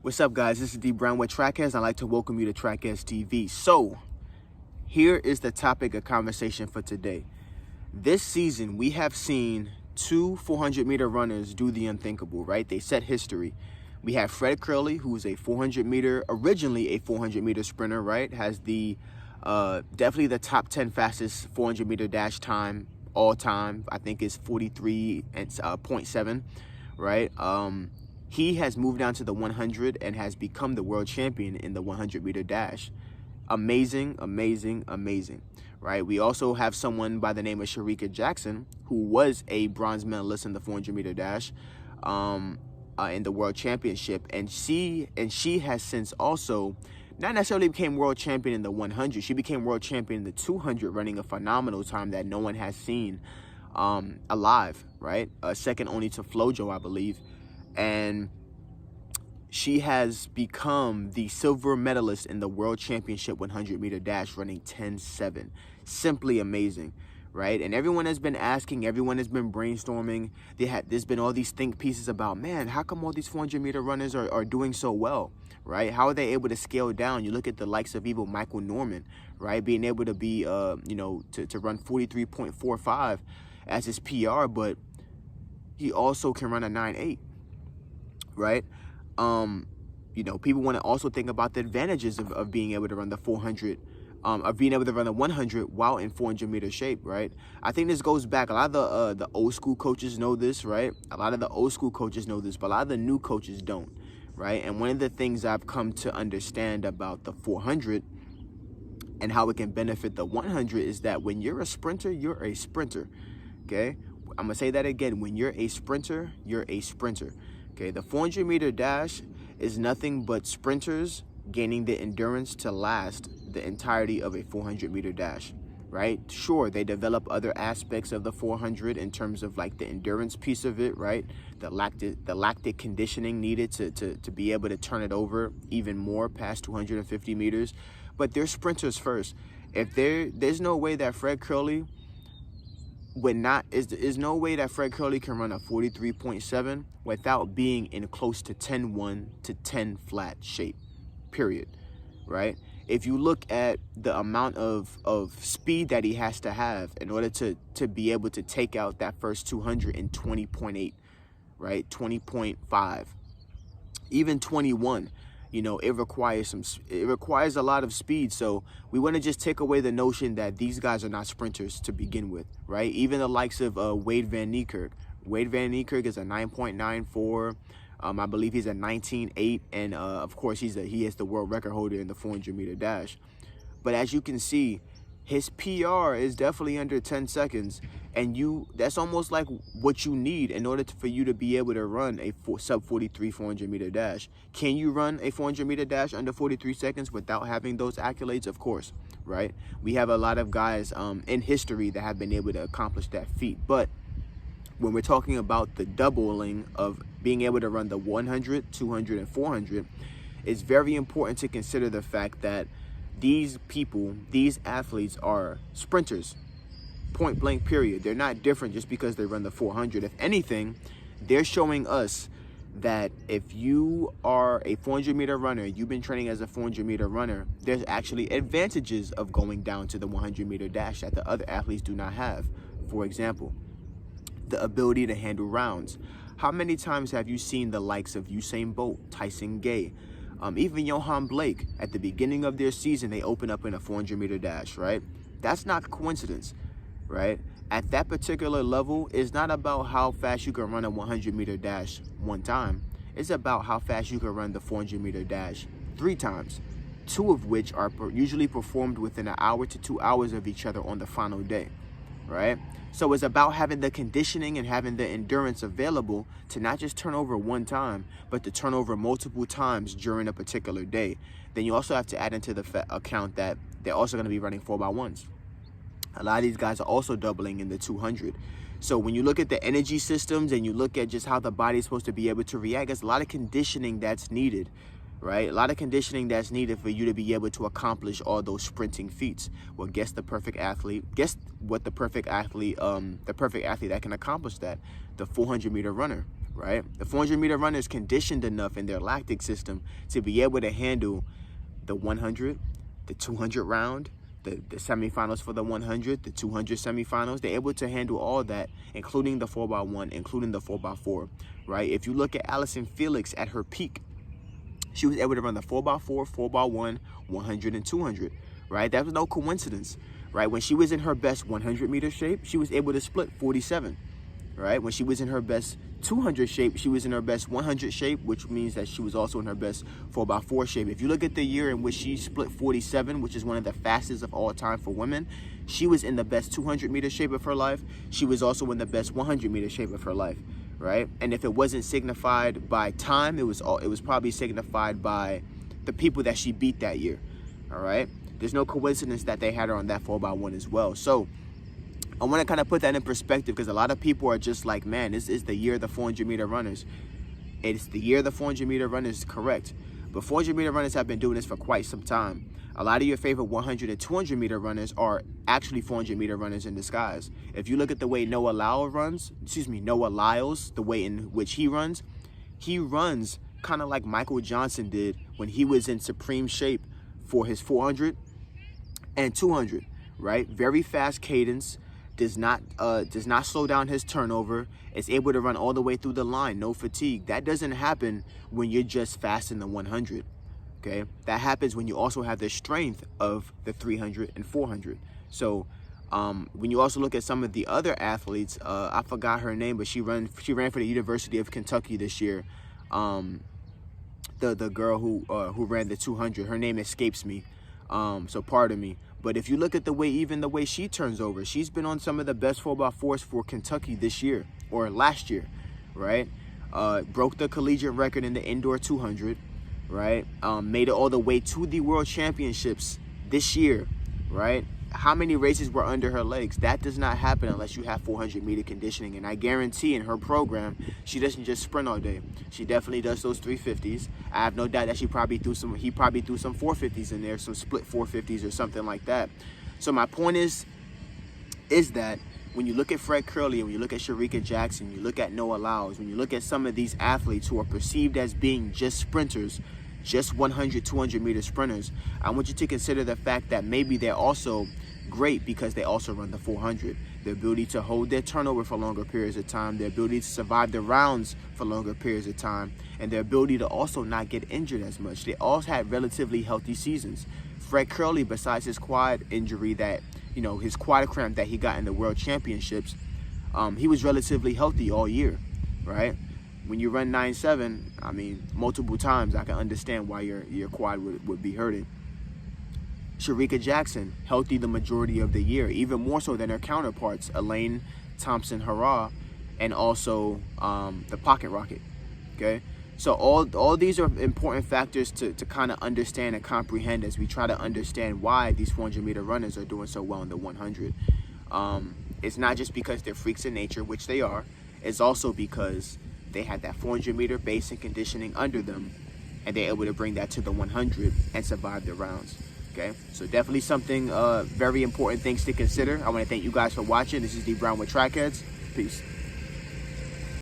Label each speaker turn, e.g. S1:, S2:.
S1: What's up, guys? This is D Brown with Track Headz. I'd like to welcome you to Track Headz TV. So, here is the topic of conversation for today. This season, we have seen two 400-meter runners do the unthinkable, right? They set history. We have Fred Kerley, who's originally a 400-meter sprinter, right? Has the definitely the top 10 fastest 400-meter dash time all time. I think it's 43.7, right? He has moved down to the 100 and has become the world champion in the 100-meter dash. Amazing, amazing, amazing, right? We also have someone by the name of Shericka Jackson, who was a bronze medalist in the 400-meter dash in the world championship. And she has since also not necessarily became world champion in the 100. She became world champion in the 200, running a phenomenal time that no one has seen alive, right? Second only to Flojo, I believe. And she has become the silver medalist in the world championship 100-meter dash, running 10.7. Simply amazing, right? And everyone has been asking, everyone has been brainstorming. There's been all these think pieces about, man, how come all these 400-meter runners are doing so well, right? How are they able to scale down? You look at the likes of even Michael Norman, right? Being able to be, to run 43.45 as his PR, but he also can run a 9.8. Right? People want to also think about the advantages of being able to run the 400, of being able to run the 100 while in 400-meter shape, right? I think this goes back. A lot of the old school coaches know this, right? A lot of the old school coaches know this, but a lot of the new coaches don't, right? And one of the things I've come to understand about the 400 and how it can benefit the 100 is that when you're a sprinter, you're a sprinter, okay? I'm going to say that again. When you're a sprinter, you're a sprinter. Okay, the 400-meter dash is nothing but sprinters gaining the endurance to last the entirety of a 400-meter dash, right? Sure, they develop other aspects of the 400 in terms of like the endurance piece of it, right? The lactic conditioning needed to be able to turn it over even more past 250 meters. But they're sprinters first. If there's no way that Fred Kerley is no way that Fred Kerley can run a 43.7 without being in close to 10.1 to 10 flat shape, period, right? If you look at the amount of speed that he has to have in order to be able to take out that first 200 in 20.8, right? 20.5, even 21. It requires a lot of speed. So we want to just take away the notion that these guys are not sprinters to begin with, right? Even the likes of Wade Van Niekerk. Wade Van Niekerk is a 9.94. I believe he's a 19.8, and of course he is the world record holder in the 400-meter dash. But as you can see, his PR is definitely under 10 seconds, and that's almost like what you need in order for you to be able to run a sub 43 400-meter dash. Can you run a 400-meter dash under 43 seconds without having those accolades? Of course, right? We have a lot of guys in history that have been able to accomplish that feat. But when we're talking about the doubling of being able to run the 100, 200, and 400, it's very important to consider the fact that these athletes are sprinters, point blank, period. They're not different just because they run the 400. If anything, they're showing us that if you are a 400-meter runner, you've been training as a 400-meter runner, there's actually advantages of going down to the 100-meter dash that the other athletes do not have. For example, the ability to handle rounds. How many times have you seen the likes of Usain Bolt, Tyson Gay, even Johan Blake? At the beginning of their season, they open up in a 400-meter dash, right? That's not coincidence, right? At that particular level, it's not about how fast you can run a 100-meter dash one time. It's about how fast you can run the 400-meter dash 3 times, 2 of which are usually performed within an hour to 2 hours of each other on the final day, right? So it's about having the conditioning and having the endurance available to not just turn over one time, but to turn over multiple times during a particular day. Then you also have to add into the account that they're also going to be running 4x1s. A lot of these guys are also doubling in the 200. So when you look at the energy systems and you look at just how the body's supposed to be able to react, there's a lot of conditioning that's needed, right? A lot of conditioning that's needed for you to be able to accomplish all those sprinting feats. Well, guess the perfect athlete that can accomplish that? The 400-meter runner, right? The 400-meter runner is conditioned enough in their lactic system to be able to handle the 100, the 200 round, the semifinals for the 100, the 200 semifinals. They're able to handle all that, including the 4x1, including the 4x4, right? If you look at Allison Felix at her peak, she was able to run the 4x4, 4x1, 100, and 200, right? That was no coincidence, right? When she was in her best 100-meter shape, she was able to split 47, right? When she was in her best 200 shape, she was in her best 100 shape, which means that she was also in her best 4x4 shape. If you look at the year in which she split 47, which is one of the fastest of all time for women, she was in the best 200-meter shape of her life. She was also in the best 100-meter shape of her life, right? And if it wasn't signified by time, it was probably signified by the people that she beat that year, all right? There's no coincidence that they had her on that 4x1 as well. So I want to kind of put that in perspective, because a lot of people are just like, man, this is the year of the 400-meter runners. It's the year of the 400-meter runners, correct. But 400-meter runners have been doing this for quite some time. A lot of your favorite 100 and 200-meter runners are actually 400-meter runners in disguise. If you look at the way Noah Lyles, the way in which he runs kind of like Michael Johnson did when he was in supreme shape for his 400 and 200, right? Very fast cadence. Does not slow down his turnover. Is able to run all the way through the line, no fatigue. That doesn't happen when you're just fast in the 100, okay? That happens when you also have the strength of the 300 and 400. So when you also look at some of the other athletes, I forgot her name, but she ran for the University of Kentucky this year. The girl who ran the 200, her name escapes me, so pardon me. But if you look at the way she turns over, she's been on some of the best 4x4s for Kentucky this year, or last year, right? Broke the collegiate record in the indoor 200, right? Made it all the way to the World Championships this year, right? How many races were under her legs? That does not happen unless you have 400-meter conditioning. And I guarantee in her program, she doesn't just sprint all day. She definitely does those 350s. I have no doubt that he probably threw some 450s in there, some split 450s or something like that. So my point is that when you look at Fred Curley, when you look at Shericka Jackson, you look at Noah Lyles, when you look at some of these athletes who are perceived as being just sprinters, just 100, 200-meter sprinters, I want you to consider the fact that maybe they're also great because they also run the 400. Their ability to hold their turnover for longer periods of time, their ability to survive the rounds for longer periods of time, and their ability to also not get injured as much. They all had relatively healthy seasons. Fred Curley, besides his quad injury his quad cramp that he got in the World Championships, he was relatively healthy all year, right? When you run 9.7, I mean, multiple times, I can understand why your quad would be hurting. Shericka Jackson, healthy the majority of the year, even more so than her counterparts, Elaine Thompson-Herah, and also the Pocket Rocket, okay? So all these are important factors to kind of understand and comprehend as we try to understand why these 400-meter runners are doing so well in the 100. It's not just because they're freaks in nature, which they are. It's also because they had that 400-meter base and conditioning under them, and they're able to bring that to the 100 and survive the rounds. Okay, so definitely something very important things to consider. I want to thank you guys for watching. This is D Brown with Track Headz. Peace.